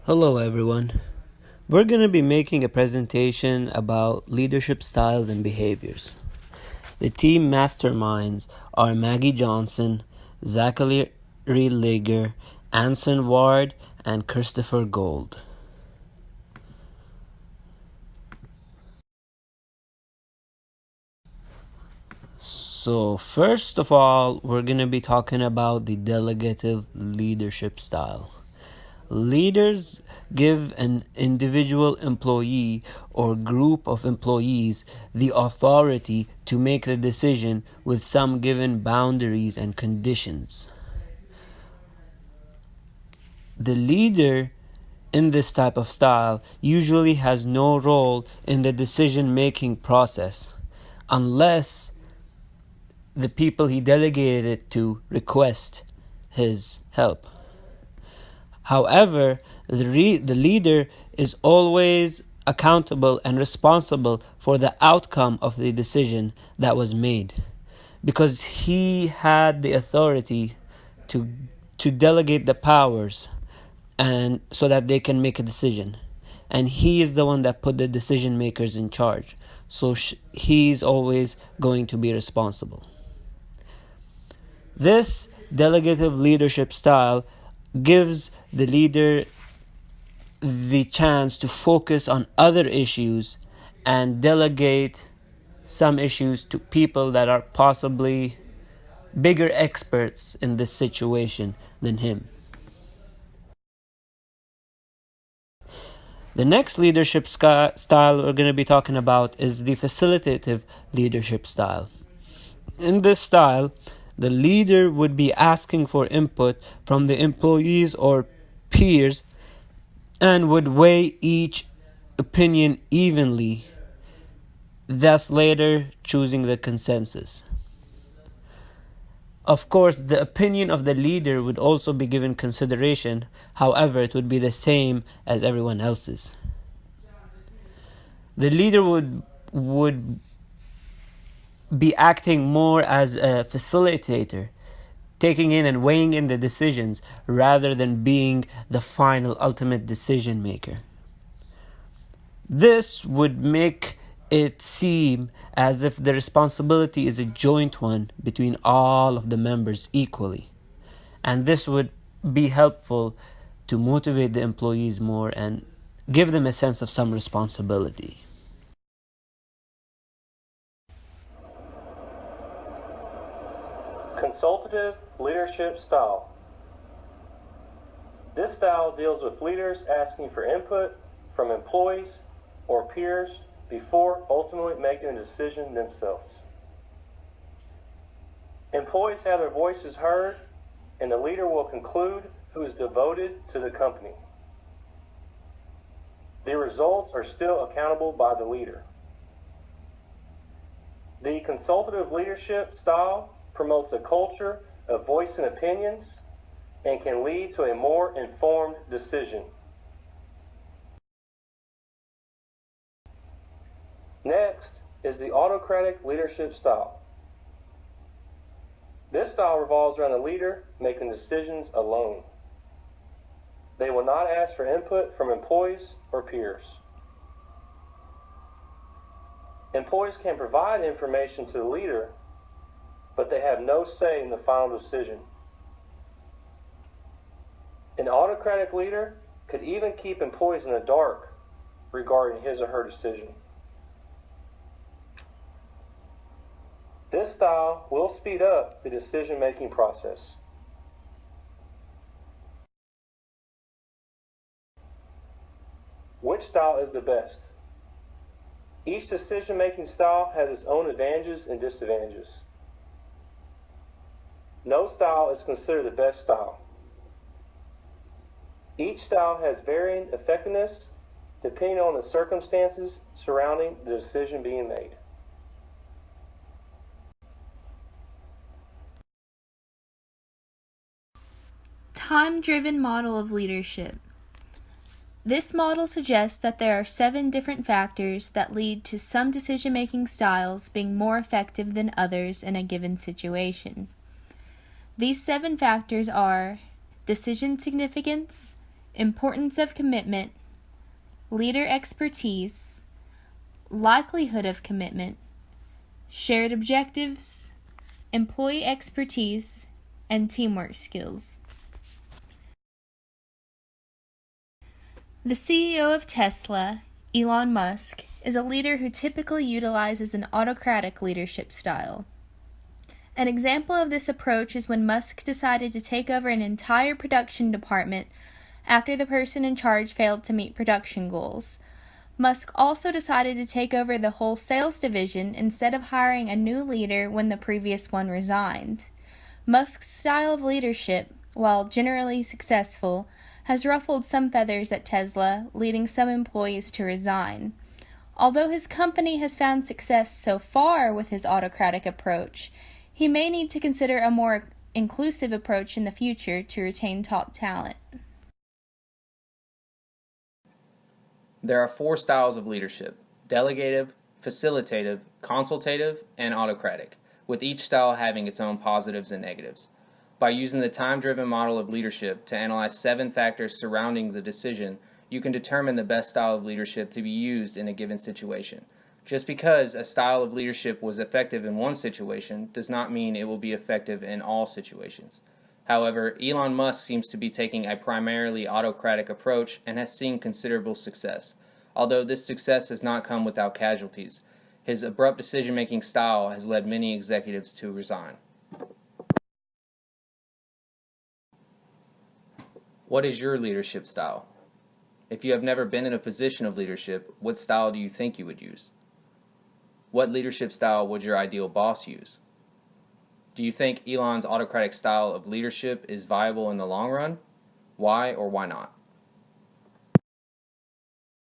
Hello everyone. We're going to be making a presentation about leadership styles and behaviors. The team masterminds are Maggie Johnson, Zachary Lager, Anson Ward, and Christopher Gold. So first of all, we're going to be talking about the delegative leadership style. Leaders give an individual employee or group of employees the authority to make the decision with some given boundaries and conditions. The leader in this type of style usually has no role in the decision-making process unless the people he delegated it to request his help. However, the leader is always accountable and responsible for the outcome of the decision that was made, because he had the authority to delegate the powers and so that they can make a decision. And he is the one that put the decision makers in charge. So he's always going to be responsible. This delegative leadership style gives the leader the chance to focus on other issues and delegate some issues to people that are possibly bigger experts in this situation than him. The next leadership style we're going to be talking about is the facilitative leadership style. In this style, the leader would be asking for input from the employees or peers and would weigh each opinion evenly, thus later choosing the consensus. Of course, the opinion of the leader would also be given consideration, however, it would be the same as everyone else's. The leader would be acting more as a facilitator, taking in and weighing in the decisions rather than being the final ultimate decision maker. This would make it seem as if the responsibility is a joint one between all of the members equally. And this would be helpful to motivate the employees more and give them a sense of some responsibility. Consultative leadership style. This style deals with leaders asking for input from employees or peers before ultimately making a decision themselves. Employees have their voices heard, and the leader will conclude who is devoted to the company. The results are still accountable by the leader. The consultative leadership style promotes a culture of voicing opinions and can lead to a more informed decision. Next is the autocratic leadership style. This style revolves around the leader making decisions alone. They will not ask for input from employees or peers. Employees can provide information to the leader, but they have no say in the final decision. An autocratic leader could even keep employees in the dark regarding his or her decision. This style will speed up the decision-making process. Which style is the best? Each decision-making style has its own advantages and disadvantages. No style is considered the best style. Each style has varying effectiveness depending on the circumstances surrounding the decision being made. Time-driven model of leadership. This model suggests that there are 7 different factors that lead to some decision-making styles being more effective than others in a given situation. These 7 factors are decision significance, importance of commitment, leader expertise, likelihood of commitment, shared objectives, employee expertise, and teamwork skills. The CEO of Tesla, Elon Musk, is a leader who typically utilizes an autocratic leadership style. An example of this approach is when Musk decided to take over an entire production department after the person in charge failed to meet production goals. Musk also decided to take over the whole sales division instead of hiring a new leader when the previous one resigned. Musk's style of leadership, while generally successful, has ruffled some feathers at Tesla, leading some employees to resign. Although his company has found success so far with his autocratic approach, he may need to consider a more inclusive approach in the future to retain top talent. There are 4 styles of leadership: delegative, facilitative, consultative, and autocratic, with each style having its own positives and negatives. By using the time-driven model of leadership to analyze 7 factors surrounding the decision, you can determine the best style of leadership to be used in a given situation. Just because a style of leadership was effective in one situation does not mean it will be effective in all situations. However, Elon Musk seems to be taking a primarily autocratic approach and has seen considerable success. Although this success has not come without casualties, his abrupt decision-making style has led many executives to resign. What is your leadership style? If you have never been in a position of leadership, what style do you think you would use? What leadership style would your ideal boss use? Do you think Elon's autocratic style of leadership is viable in the long run? Why or why not?